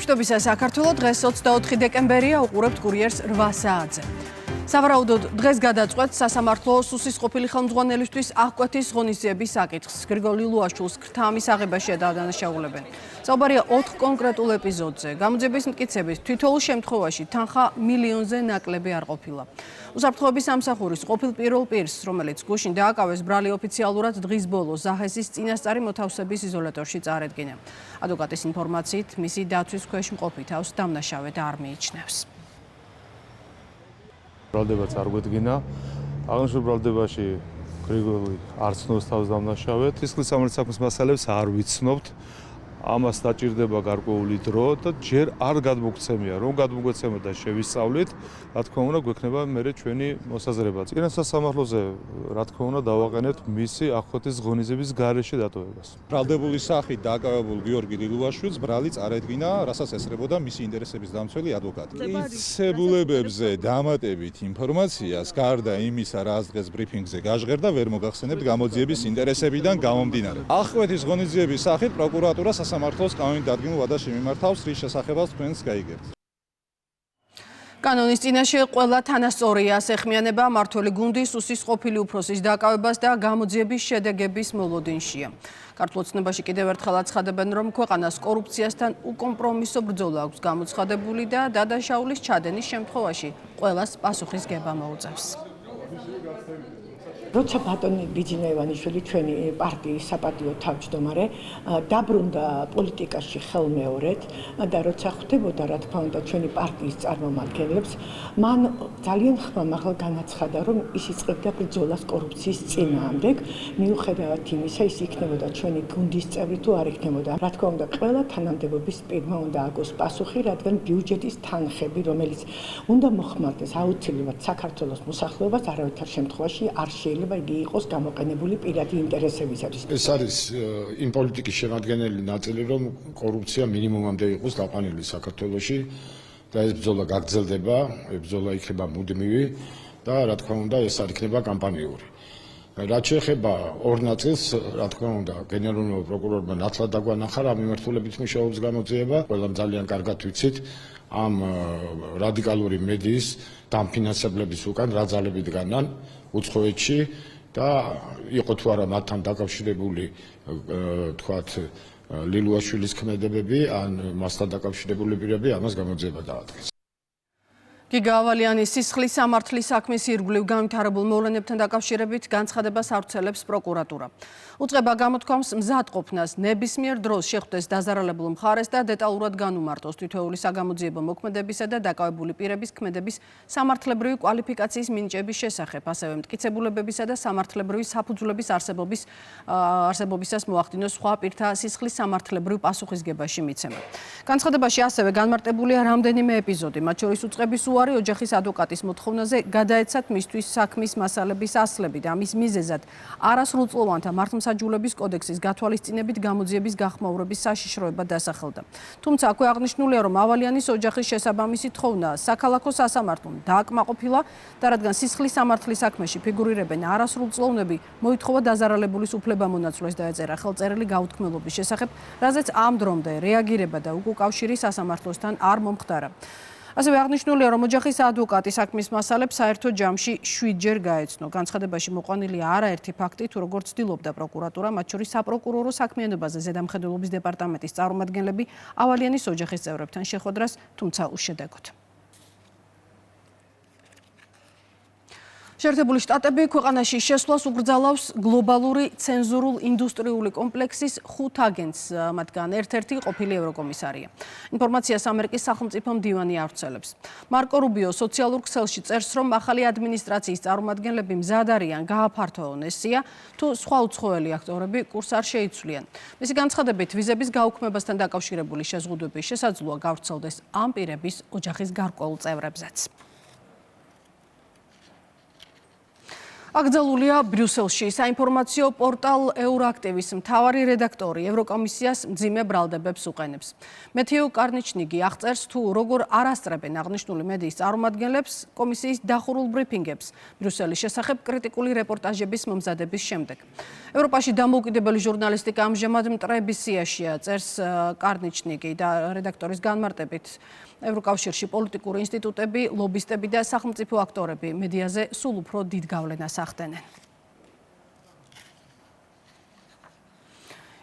მადლობისა საქართველო დღეს 24 დეკემბერია უყურებთ კურიერს 8 საათზე. სავარაუდოდ დღეს გადაწყვეტ სასამართლო სუსის ყოფილი ხელმძღვანელისთვის აღკვეთის ღონისძიების საკითხს. გრიგოლ ლილუაშვილს ქრთამის აღებაში დანაშაულებენ. საუბარია 4 კონკრეტულ ეპიზოდზე. გამოძიების მტკიცებით თითოეულ შემთხვევაში თანხა მილიონზე ნაკლები არ ყოფილა. უსაფრთხოების სამსახურის ყოფილ პირველ პირს, რომელიც გუშინ დააკავეს ბრალი ოფიციალურად დღის ბოლოს ზაჰესის წინასწარი მოთავსების იზოლატორში წარედგინა. ადვოკატის ინფორმაციით მისი დაცვის ქვეშ მყოფი თავს დამნაშავედ არ მიიჩნევს. ბრალდებაც არ გვედგინა. აღნიშნულ ბრალდებაში გრიგოლი არ ცნობს თავს დამნაშავედ. სისხლის სამართლის საქმის მასალებს არ ვიცნობთ. ამას დაჭირდება გარკვეული დრო და ჯერ არ გადმოგცემია. რომ გადმოგვეცემოთ და შევისწავლით, რა თქმა უნდა, გვექნება მერე ჩვენი მოსაზრება. წინა სასამართლოზე, რა თქმა უნდა, დავაყენებთ მისი აღკვეთის ღონისძიების გარეშე დატოვებას. ბრალდებული სახით დააკავებულ გიორგი ლილუაშვილს ბრალი წარედგინა, რასაც ესწრებოდა მისი ინტერესების დამცველი ადვოკატი. მიცემულებებზე დამატებით ინფორმაციას, გარდა იმისა, რაც დღეს ბრიფინგზე გაჟღერდა, ვერ მოგახსენებთ გამოძიების ინტერესებიდან გამომდინარე. აღკვეთის ღონისძიების სახით პროკურატურა სასამართლოს კანონით დადგმულ ვადაში მიმართავს, რის შესახებაც თქვენს გაიგებთ. კანონის წინაშე ყველა თანასწორია ეხმიანება მმართველი გუნდის სუსის ყოფილი უფროსის დაკავებას და გამოძიების შედეგების მოლოდინშია. ქართულ ოცნებაში კიდევ ერთხელ აცხადებენ, რომ ქვეყანას კორუფციასთან უკომპრომისო ბრძოლა აქვს გამოცხადებული და დადაშაულის ჩადენის შემთხვევაში ყველას პასუხისგება მოუწევს. როცა ბატონი ბიძინა ივანიშვილი ჩვენი პარტიის საპატიო თავმჯდომარე დაბრუნდა პოლიტიკაში ხელმეორედ და როცა ხვდებოდა რა თქმა უნდა ჩვენი პარტიის წარმომადგენლებს, მან ძალიან ხმამაღლა განაცხადა, რომ ის იწყებდა ბრძოლას კორუფციის წინააღმდეგ, მიუხედავად იმისა, ის იქნებოდა ჩვენი გუნდის წევრი თუ არ იქნებოდა. რა თქმა უნდა, ყველა თანამდებობის პირმა უნდა აგოს პასუხი, რადგან ბიუჯეტის თანხები, რომელიც უნდა მოხმარდეს აუცილებლად საქართველოს მოსახლეობას, არავითარ შემთხვევაში არ შეიძლება იგი იყოს გამოყენებული პირადი ინტერესებისათვის. ეს არის იმ პოლიტიკის შემადგენელი ნაწილი, რომ კორუფცია მინიმუმამდე იყოს დაყვანილი საქართველოში და ეს ბრძოლა გაგრძელდება, ეს ბრძოლა იქნება მუდმივი და რა თქმა უნდა ეს არ იქნება კამპანიური. რაც შეეხება ორ ნაწილს, რა თქმა უნდა, გენერალურმა პროკურორმა ნათლად დაგვანახა რა მიმართულებით მუშაობს გამოძიება, ყველამ ძალიან კარგად ვიცით ამ რადიკალური მედიის დამფინანსებლების უკან რა ძალები დგანან უცხოეთში და იყო თუ არა მათთან დაკავშირებული თქვათ ლილუაშვილის ქმედებები ან მასთან დაკავშირებული პირები, ამას გამოძიება დაადგეს. გიგა ავალიანის სისხლის სამართლის საქმის ირგვლივ განვითარებულ მოვლენებთან დაკავშირებით განცხადებას ავრცელებს პროკურატურა. უწყება გამოთქვამს მზადყოფნას ნებისმიერ დროს შეხვდეს დაზარალებულ მხარეს და დეტალურად განუმარტოს თითოეული საგამოძიებო მოქმედებისა და დაკავებული პირების ქმედების სამართლებრივი კვალიფიკაციის მინიჭების შესახებ, ასევე მტკიცებულებებისა და სამართლებრივი საფუძვლების არსებობისას მოახდინოს სხვა პირთა სისხლის სამართლებრივ პასუხისგებაში მიცემა. განცხადებაში ასევე განმარტებულია რამდენიმე ეპიზოდი, მათ შორის უწყების უარი ოჯახის ადვოკატის მოთხოვნაზე გადაეცათ მისთვის საქმის მასალების ასლები და ამის მიზეზად არასრულწლოვანთა მართლმსაჯულების კოდექსის გათვალისწინებით გამოძიების გახმაურების საშიშროება დასახელდა. თუმცა აქვე აღნიშნულია, რომ ავალიანის ოჯახის შესაბამისი თხოვნა საქალაქო სასამართლომ დააკმაყოფილა და რადგან სისხლის სამართლის საქმეში ფიგურირებენ არასრულწლოვნები, მოითხოვა დაზარალებულის უფლებამონაცვლეს დაეწერა ხელწერილი გაუთქმელობის შესახებ, რაზეც ამ დრომდე რეაგირება და უკავშირი სასამართლოსთან არ მომხდარა. ასევე აღნიშნულია, რომ ოჯახის ადვოკატი საქმის მასალებს საერთო ჯამში 7 ჯერ გაეცნო. განცხადებაში მოყვანილია არაერთი ფაქტი, თუ როგორ ცდილობდა პროკურატურა, მათ შორის საპროკურორო საქმიანობაზე ზედამხედველობის დეპარტამენტის წარმომადგენლები ავალიანის ოჯახის წევრებთან შეხვედრას, თუმცა უშედეგოდ. შეერთებული შტატები ქვეყანაში შესვლას უკრძალავს გლობალური ცენზურულ ინდუსტრიული კომპლექსის 5 აგენტს, მათგან ერთ-ერთი ყოფილი ევროკომისარია. ინფორმაციას ამერიკის სახელმწიფო მდივანი ავრცელებს. მარკო რუბიო სოციალურ ქსელში წერს, რომ ახალი ადმინისტრაციის წარმომადგენლები მზად არიან გააფართოვონ ეს სია, თუ სხვა უცხოელი აქტორები კურსს არ შეიცვლიან. მისი განცხადებით, ვიზების გაუქმებასთან დაკავშირებული შეზღუდვები შესაძლოა გავრცელდეს ამ პირების ოჯახის გარკვეულ წევრებზეც. აკრძალულია ბრიუსელში საინფორმაციო პორტალ ევროაქტივის მთავარი რედაქტორი ევროკომისიას მძიმე ბრალდებებს უყენებს. მეთიუ კარნიჩნიგი აღწერს თუ როგორ არასწრებენ აღნიშნული მედიის წარმომადგენლებს კომისიის დახურულ ბრიფინგებს ბრიუსელის შესახებ კრიტიკული რეპორტაჟების მომზადების შემდეგ. ევროპაში დამოუკიდებელი ჟურნალისტიკა ამჟამად მტრების სიაშია, წერს კარნიჩნიგი და რედაქტორის განმარტებით ევროკავშირში პოლიტიკური ინსტიტუტები, ლობისტები და სახელმწიფო აქტორები მედიაზე სულ უფრო დიდ გავლენას ახდენენ.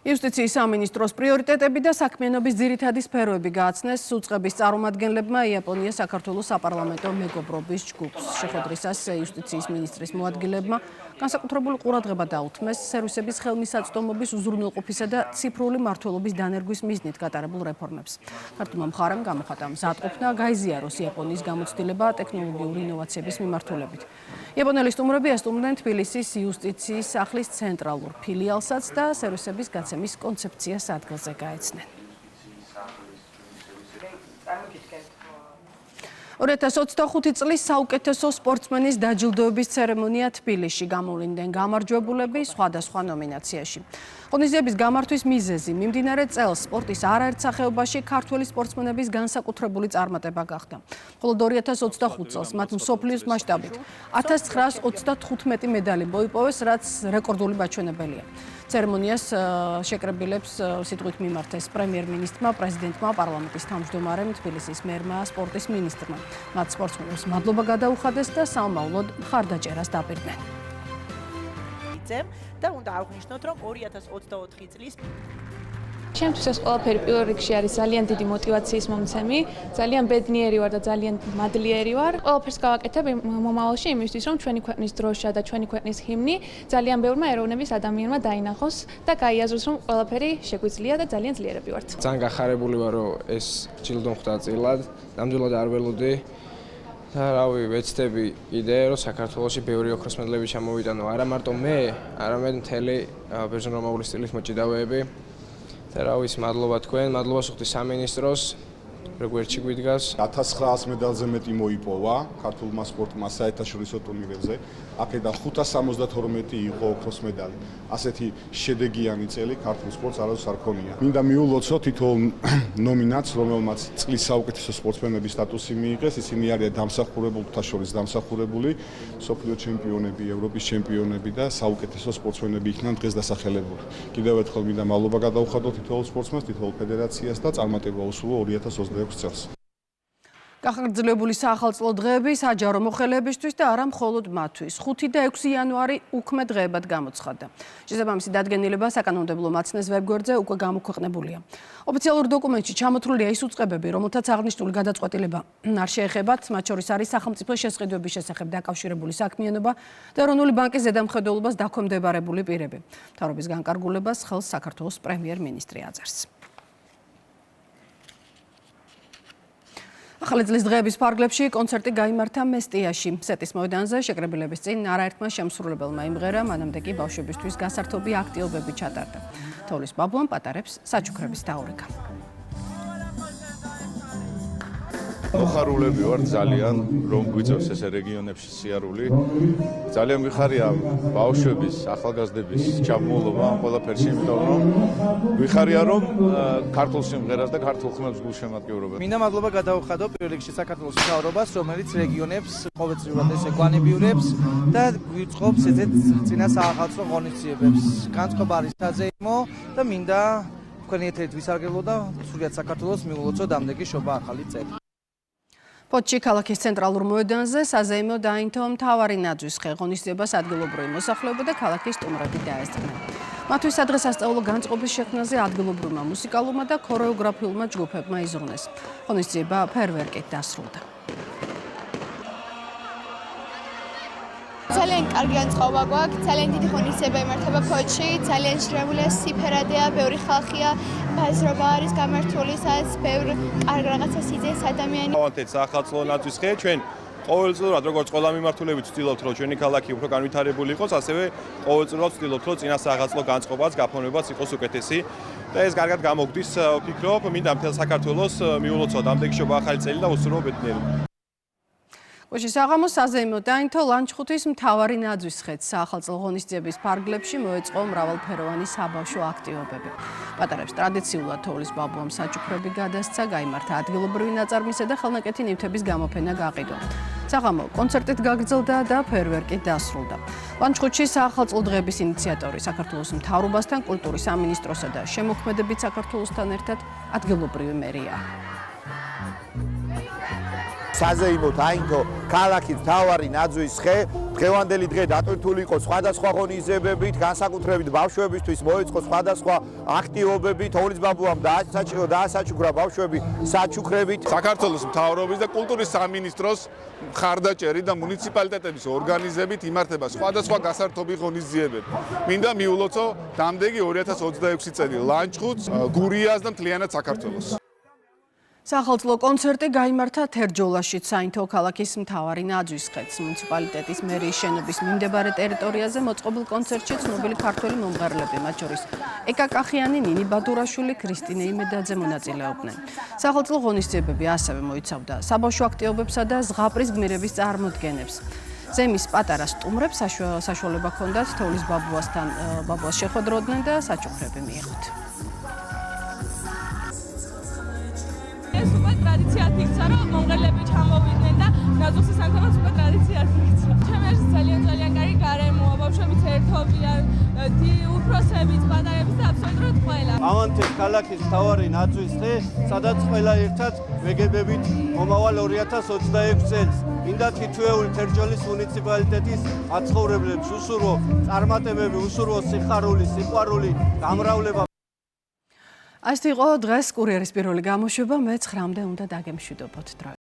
იუსტიციის სამინისტროს პრიორიტეტები და საქმიანობის ძირითადი სფეროები გააცნეს უწყების წარმომადგენლებმა იაპონიის საქართველოს საპარლამენტო მეგობრობის ჯგუფს. შეხვედრისას იუსტიციის მინისტრის მოადგილებმა განსაკუთრებული ყურადღება დაუთმეს სერვისების ხელმისაწვდომობის უზრუნველყოფისა და ციფრული მმართველობის დანერგვის მიზნით გატარებულ რეფორმებს. ქართულმა მხარემ გამოხატა მზადყოფნა გაიზიაროს იაპონიის გამოცდილება ტექნოლოგიური ინოვაციების მიმართულებით. იაპონელი სტუმრები ესტუმრნენ თბილისის იუსტიციის სახლის ცენტრალურ ფილიალსაც და სერვისების გაცემის კონცეფციას ადგილზე გაეცნენ. 2025 წლის საუკეთესო სპორტსმენის დაჯილდოების ცერემონია თბილისში გამოვლინდნენ გამარჯვებულები სხვადასხვა ნომინაციაში. ღონისძიების გამართვის მიზეზი მიმდინარე წელს სპორტის არაერთ სახეობაში ქართველი სპორტსმენების განსაკუთრებული წარმატება გახდა. მხოლოდ 2025 წელს მათ მსოფლიოს მასშტაბით 1935 медალი მოიპოვეს, რაც რეკორდული მაჩვენებელია. ცერემონიას შეკრებილებს სიტყვით მიმართეს პრემიერ-მინისტრმა, პრეზიდენტმა, პარლამენტის თავმჯდომარემ, თბილისის მერმა, სპორტის მინისტრმა. მათ სპორტსმენებს მადლობა გადაუხადეს და სამმავლოდ მხარდაჭერას დაპირდნენ. და უნდა აღვნიშნოთ, რომ 2024 წლის ჩემთვის ეს ყველაფერი პირველ რიგში არის ძალიან დიდი мотиваციის მომცემი, ძალიან ბედნიერი ვარ და ძალიან მადლიერი ვარ. ყველაფერს გავაკეთებ მომავალში იმისთვის, რომ ჩვენი ქვეყნის დროშა და ჩვენი ქვეყნის ჰიმნი ძალიან ბევრმა ეროვნების ადამიანმა დაინახოს და გაიაზროს, რომ ყველაფერი შეგვიძლია და ძალიან ძლიერები ვართ. ძალიან გახარებული ვარ, რომ ეს ჯილდო ხვდა წილად, ნამდვილად არ ველოდი. და რავი, ვეცდები იდეა, რომ საქართველოში ბევრი ოქროს მედლები ჩამოვიტანო, არა მარტო მე, არამედ მთელი ბერძნულ-რომაული სტილის მოჭიდავეები. და რავი, მადლობა თქვენ, მადლობა სუხთის სამინისტროს, როგორც გვიდგას. 1900 მედალზე მეტი მოიპოვა ქართულმა სპორტმა საერთაშორისო ტურნირებზე. აქედან 572 იყო ოქროს მედალი. ასეთი შედეგიანი წელი ქართულ სპორტს არასდროს არ ქონია. მინდა მიულოცო თითოეულ ნომინანტს, რომელმაც წლის საუკეთესო სპორტსმენების სტატუსი მიიღეს. ისინი არიან დამსახურებულთა შორის დამსახურებული, მსოფლიო ჩემპიონები, ევროპის ჩემპიონები და საუკეთესო სპორტსმენები იქნან დღეს დასახელებული. კიდევ ერთხელ მინდა მადლობა გადაუხადო თითოეულ სპორტსმენს, თითოეულ ფედერაციას და წარმატება უსურვო 2026 წელს. გახანგრძლივებული საახალწლო დღეები საჯარო მოხელეებისთვის და არა მხოლოდ მათთვის. 5 და 6 იანვარი უქმე დღეებად გამოცხადდა. შესაბამისი დადგენილება საკანონმდებლო მაცნეს ვებგვერდზე უკვე გამოქვეყნებულია. ოფიციალურ დოკუმენტში ჩამოთვლილია ის უწყებები, რომელთაც აღნიშნული გადაწყვეტილება არ შეეხებათ, მათ შორის არის სახელმწიფო შესყიდვების შესახებ დაკავშირებული საქმიანობა და ეროვნული ბანკის ზედამხედველობას დაქვემდებარებული პირები. მთავრობის განკარგულებას ხელს საქართველოს პრემიერ-მინისტრი აწერს. ახალი წლის დღეების ფარგლებში კონცერტი გაიმართა მესტიაში. სეტის მოედანზე შეკრებილების წინ არაერთმა შემსრულებელმა იმღერა, მანამდე კი ბავშვებისთვის გასართობი აქტივობები ჩატარდა. თოვლის ბაბუამ პატარებს საჩუქრების დაურეკა. მოხარულები ვართ ძალიან, რომ გვიწევს ესე რეგიონებში სიარული. ძალიან მიხარია ბავშვების, ახალგაზრდების ჩაბმულობა ამ ყველაფერში, იმიტომ რომ მიხარია რომ ქართულ სიმღერას და ქართულ ხმებს გულშემატკივრობენ. მინდა მადლობა გადაუხადო პირველ რიგში საქართველოს მთავრობას, რომელიც რეგიონებს ყოველწლიურად ესე კვანებიურებს და გვიწყობს ესეთ წინა საახალწლო ღონისძიებებს. განწყობა არის საზეიმო და მინდა თქვენი ეთერით ვისარგებლო და სრულიად საქართველოს მიულოცო დამდეგი შობა ახალი წელი. ფოთში ქალაქის ცენტრალურ მოედანზე საზეიმო დაინთო მთავარი ნაძვის ხე ღონისძიებას ადგილობრივი მოსახლეობა და ქალაქის სტუმრები დაესწრნენ. მათთვის სადღესასწაულო განწყობის შექმნაზე ადგილობრივმა მუსიკალურმა და ქორეოგრაფიულმა ჯგუფებმა იზრუნეს. ღონისძიება ფერვერკით დასრულდა. ძალიან კარგი განწყობა გვაქვს, ძალიან დიდი ღონისძიება იმართება ფოთში, ძალიან შრეულია, სიფერადეა, ბევრი ხალხია, ბაზრობა არის გამართული, სადაც ბევრი კარგ რაღაცას იძენს ადამიანი. ავანთეთ საახალწლო ნაძვის ხე, ჩვენ ყოველწლიურად როგორც ყველა მიმართულებით ვცდილობთ, რომ ჩვენი ქალაქი უფრო განვითარებული იყოს, ასევე ყოველწლიურად ვცდილობთ, რომ წინა საახალწლო განწყობაც, გაფორმებაც იყოს უკეთესი. და ეს კარგად გამოგდის, ვფიქრობ, მინდა მთელ საქართველოს მიულოცოთ ამდენი შობა ახალი წელი და უსურვო ბედნიერება. ოში საღამოს საზეიმო დაინთო ლანჩხუთის მთავარი ნაძვის ხეთს საახალწლო ღონისძიების ფარგლებში მოეწყო მრავალფეროვანი საბავშვო აქტივობები. პატარებს ტრადიციულად თოვლის ბაბუამ საჩუქრები გადასცა, გაიმართა ადგილობრივი ნაწარმისა და ხელნაკეთი ნივთების გამოფენა გაყიდვა. საღამო კონცერტით გაგრძელდა და ფეერვერკით დასრულდა. ლანჩხუთში საახალწლო დღეების ინიციატორი საქართველოს მთავრობასთან, კულტურის სამინისტროსა და შემოქმედებით საქართველოსთან ერთად ადგილობრივი მერია. საზეიმო დაინთო ქალაქის მთავარი ნაძვის ხე დღევანდელი დღე დატვირთული იყო სხვადასხვა ღონისძიებებით, განსაკუთრებით ბავშვებისთვის მოეწყო სხვადასხვა აქტივობები. თოვლის ბაბუამ დაასაჩუქრა ბავშვები საჩუქრებით. საქართველოს მთავრობის და კულტურის სამინისტროს მხარდაჭერით და მუნიციპალიტეტების ორგანიზებით იმართება სხვადასხვა გასართობი ღონისძიებები. მინდა მიულოცო დამდეგი 2026 წელი ლანჩხუთს, გურიას და მთლიანად საქართველოს. საახალწლო კონცერტი გაიმართა თერჯოლაშიც საინთო ქალაქის მთავარი ნაძვის ხეთს. მუნიციპალიტეტის მერიის შენობის მიმდებარე ტერიტორიაზე მოწყობილ კონცერტში ცნობილი ქართველი მომღერლები, მათ შორის ეკა კახიანი, ნინი ბადურაშვილი, ქრისტინე იმედაძე მონაწილეობდნენ. საახალწლო ღონისძიებები ასევე მოიცავდა საბავშვო აქტივობებსა და ზღაპრის გმირების წარმოდგენებს. ზემის პატარა სტუმრებს საშუალება ჰქონდათ თოვლის ბაბუას შეხვედროდნენ და საჩუქრები მიიღოთ. ეს უკვე ტრადიციად იქცა, რომ მომღერლები ჩამოვიდნენ და ნაძვის სანთამაც უკვე ტრადიციად იქცა. ჩემი აზრით ძალიან კარგი გარემოა, ბავშვებიც ერთობიან, უფროსებიც, პატარებიც და აბსოლუტურად ყველა. ამანთის ქალაქის მთავარი ნაძვის ხე, სადაც ყველა ერთად ვეგებებით მომავალ 2026 წელს მინდა თითოეული თერჯოლის მუნიციპალიტეტის მაცხოვრებლებს უსურვო წარმატებები, უსურვო სიხარული, სიყვარული, გამრავლება. Asta იყო დღეს კურიერის პირველი გამოშვება, მე 9-მდე უნდა დაგემშვიდობოთ.